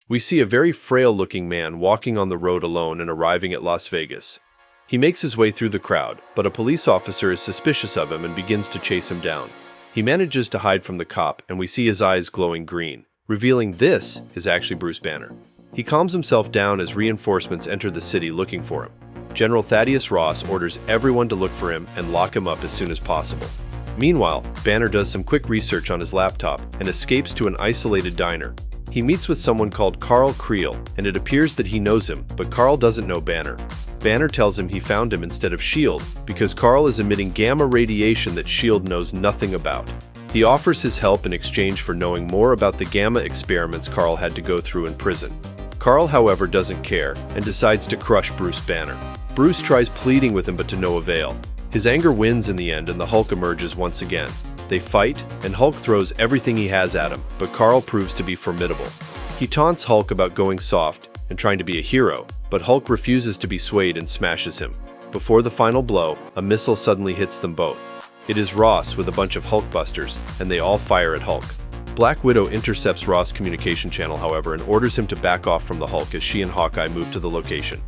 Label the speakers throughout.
Speaker 1: We see a very frail-looking man walking on the road alone and arriving at Las Vegas. He makes his way through the crowd, but a police officer is suspicious of him and begins to chase him down. He manages to hide from the cop, and we see his eyes glowing green, revealing this is actually Bruce Banner. He calms himself down as reinforcements enter the city looking for him. General Thaddeus Ross orders everyone to look for him and lock him up as soon as possible. Meanwhile, Banner does some quick research on his laptop and escapes to an isolated diner. He meets with someone called Carl Creel, and it appears that he knows him, but Carl doesn't know Banner. Banner tells him he found him instead of S.H.I.E.L.D. because Carl is emitting gamma radiation that S.H.I.E.L.D. knows nothing about. He offers his help in exchange for knowing more about the gamma experiments Carl had to go through in prison. Carl, however, doesn't care and decides to crush Bruce Banner. Bruce tries pleading with him but to no avail. His anger wins in the end and the Hulk emerges once again. They fight, and Hulk throws everything he has at him, but Carl proves to be formidable. He taunts Hulk about going soft and trying to be a hero, but Hulk refuses to be swayed and smashes him. Before the final blow, a missile suddenly hits them both. It is Ross with a bunch of Hulkbusters, and they all fire at Hulk. Black Widow intercepts Ross' communication channel, however, and orders him to back off from the Hulk as she and Hawkeye move to the location.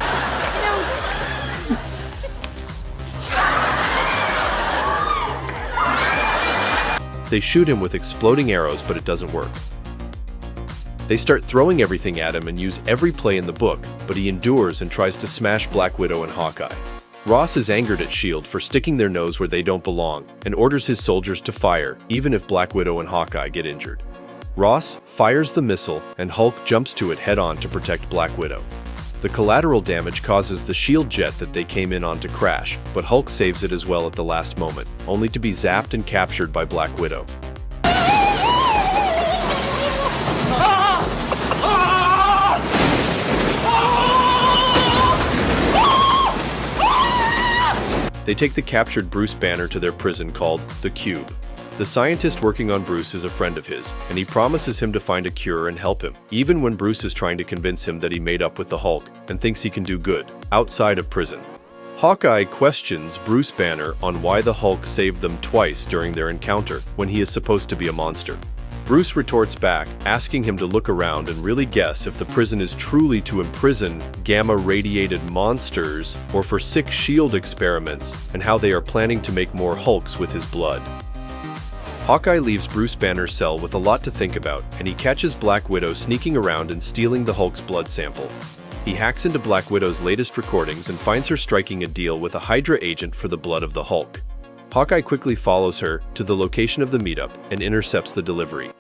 Speaker 1: They shoot him with exploding arrows, but it doesn't work. They start throwing everything at him and use every play in the book, but he endures and tries to smash Black Widow and Hawkeye. Ross is angered at S.H.I.E.L.D. for sticking their nose where they don't belong, and orders his soldiers to fire, even if Black Widow and Hawkeye get injured. Ross fires the missile, and Hulk jumps to it head-on to protect Black Widow. The collateral damage causes the S.H.I.E.L.D. jet that they came in on to crash, but Hulk saves it as well at the last moment, only to be zapped and captured by Black Widow. They take the captured Bruce Banner to their prison called the Cube. The scientist working on Bruce is a friend of his, and he promises him to find a cure and help him, even when Bruce is trying to convince him that he made up with the Hulk and thinks he can do good outside of prison. Hawkeye questions Bruce Banner on why the Hulk saved them twice during their encounter when he is supposed to be a monster. Bruce retorts back, asking him to look around and really guess if the prison is truly to imprison gamma-radiated monsters or for sick S.H.I.E.L.D. experiments, and how they are planning to make more Hulks with his blood. Hawkeye leaves Bruce Banner's cell with a lot to think about, and he catches Black Widow sneaking around and stealing the Hulk's blood sample. He hacks into Black Widow's latest recordings and finds her striking a deal with a Hydra agent for the blood of the Hulk. Hawkeye quickly follows her to the location of the meetup and intercepts the delivery.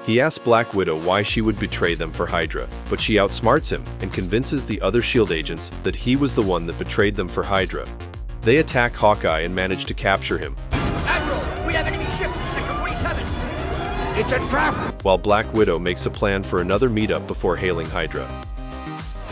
Speaker 1: He asks Black Widow why she would betray them for Hydra, but she outsmarts him and convinces the other S.H.I.E.L.D. agents that he was the one that betrayed them for Hydra. They attack Hawkeye and manage to capture him.
Speaker 2: Admiral, we have enemy ships in Sector 47!
Speaker 3: It's a trap!
Speaker 1: While Black Widow makes a plan for another meetup before hailing Hydra.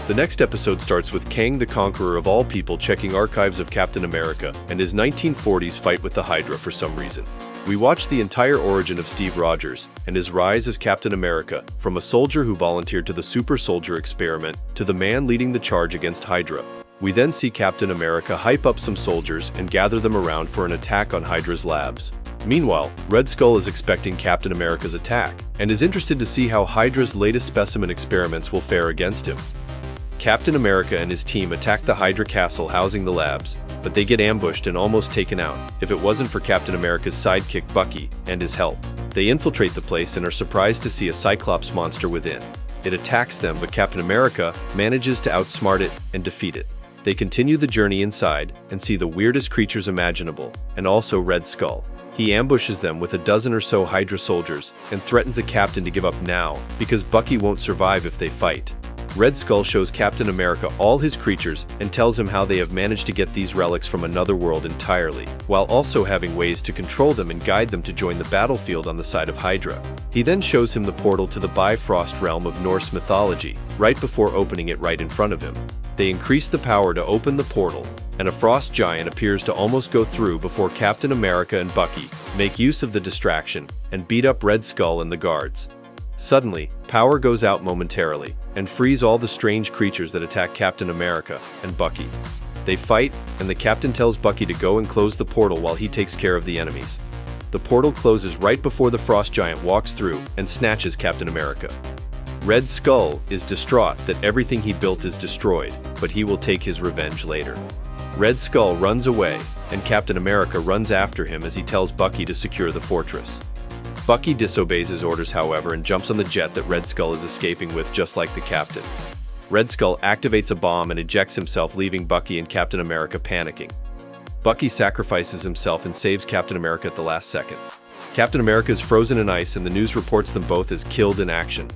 Speaker 1: The next episode starts with Kang the Conqueror of all people checking archives of Captain America and his 1940s fight with the Hydra for some reason. We watch the entire origin of Steve Rogers and his rise as Captain America, from a soldier who volunteered to the super soldier experiment to the man leading the charge against Hydra. We then see Captain America hype up some soldiers and gather them around for an attack on Hydra's labs. Meanwhile, Red Skull is expecting Captain America's attack and is interested to see how Hydra's latest specimen experiments will fare against him. Captain America and his team attack the Hydra castle housing the labs, but they get ambushed and almost taken out if it wasn't for Captain America's sidekick Bucky and his help. They infiltrate the place and are surprised to see a Cyclops monster within. It attacks them, but Captain America manages to outsmart it and defeat it. They continue the journey inside and see the weirdest creatures imaginable, and also Red Skull. He ambushes them with a dozen or so Hydra soldiers and threatens the captain to give up now because Bucky won't survive if they fight. Red Skull shows Captain America all his creatures and tells him how they have managed to get these relics from another world entirely, while also having ways to control them and guide them to join the battlefield on the side of Hydra. He then shows him the portal to the Bifrost realm of Norse mythology, right before opening it right in front of him. They increase the power to open the portal, and a frost giant appears to almost go through before Captain America and Bucky make use of the distraction and beat up Red Skull and the guards. Suddenly, power goes out momentarily and frees all the strange creatures that attack Captain America and Bucky. They fight, and the captain tells Bucky to go and close the portal while he takes care of the enemies. The portal closes right before the frost giant walks through and snatches Captain America. Red Skull is distraught that everything he built is destroyed, but he will take his revenge later. Red Skull runs away, and Captain America runs after him as he tells Bucky to secure the fortress. Bucky disobeys his orders, however, and jumps on the jet that Red Skull is escaping with, just like the Captain. Red Skull activates a bomb and ejects himself, leaving Bucky and Captain America panicking. Bucky sacrifices himself and saves Captain America at the last second. Captain America is frozen in ice, and the news reports them both as killed in action.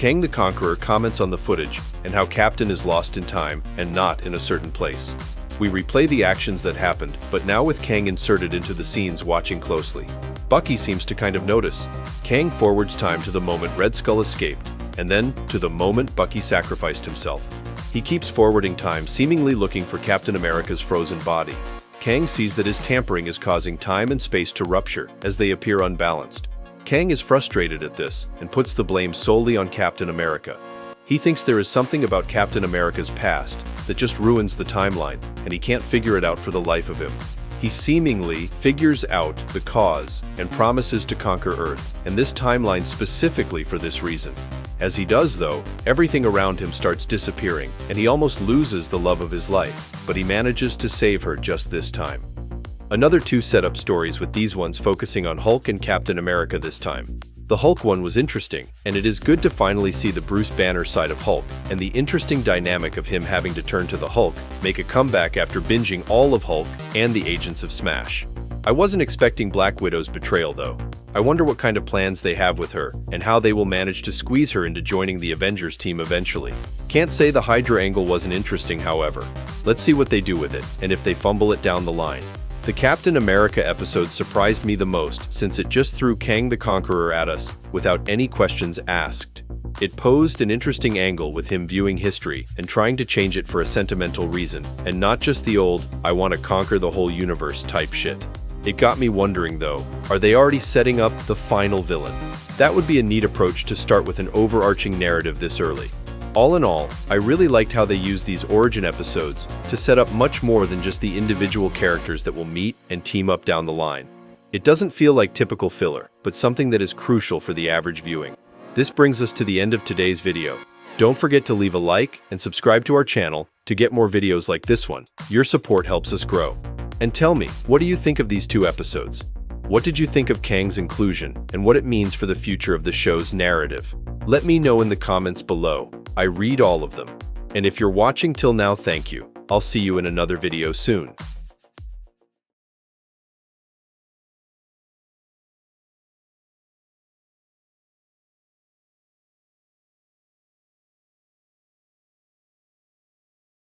Speaker 1: Kang the Conqueror comments on the footage and how Captain is lost in time and not in a certain place. We replay the actions that happened, but now with Kang inserted into the scenes, watching closely. Bucky seems to kind of notice. Kang forwards time to the moment Red Skull escaped, and then to the moment Bucky sacrificed himself. He keeps forwarding time, seemingly looking for Captain America's frozen body. Kang sees that his tampering is causing time and space to rupture as they appear unbalanced. Kang is frustrated at this and puts the blame solely on Captain America. He thinks there is something about Captain America's past that just ruins the timeline, and he can't figure it out for the life of him. He seemingly figures out the cause and promises to conquer Earth, and this timeline specifically for this reason. As he does, though, everything around him starts disappearing, and he almost loses the love of his life, but he manages to save her just this time. Another two setup stories, with these ones focusing on Hulk and Captain America this time. The Hulk one was interesting, and it is good to finally see the Bruce Banner side of Hulk, and the interesting dynamic of him having to turn to the Hulk, make a comeback after binging all of Hulk and the Agents of Smash. I wasn't expecting Black Widow's betrayal, though. I wonder what kind of plans they have with her, and how they will manage to squeeze her into joining the Avengers team eventually. Can't say the Hydra angle wasn't interesting, however. Let's see what they do with it, and if they fumble it down the line. The Captain America episode surprised me the most, since it just threw Kang the Conqueror at us, without any questions asked. It posed an interesting angle with him viewing history and trying to change it for a sentimental reason, and not just the old, I want to conquer the whole universe type shit. It got me wondering, though, are they already setting up the final villain? That would be a neat approach to start with an overarching narrative this early. All in all, I really liked how they used these origin episodes to set up much more than just the individual characters that will meet and team up down the line. It doesn't feel like typical filler, but something that is crucial for the average viewing. This brings us to the end of today's video. Don't forget to leave a like and subscribe to our channel to get more videos like this one. Your support helps us grow. And tell me, what do you think of these two episodes? What did you think of Kang's inclusion and what it means for the future of the show's narrative? Let me know in the comments below. I read all of them. And if you're watching till now, thank you. I'll see you in another video soon.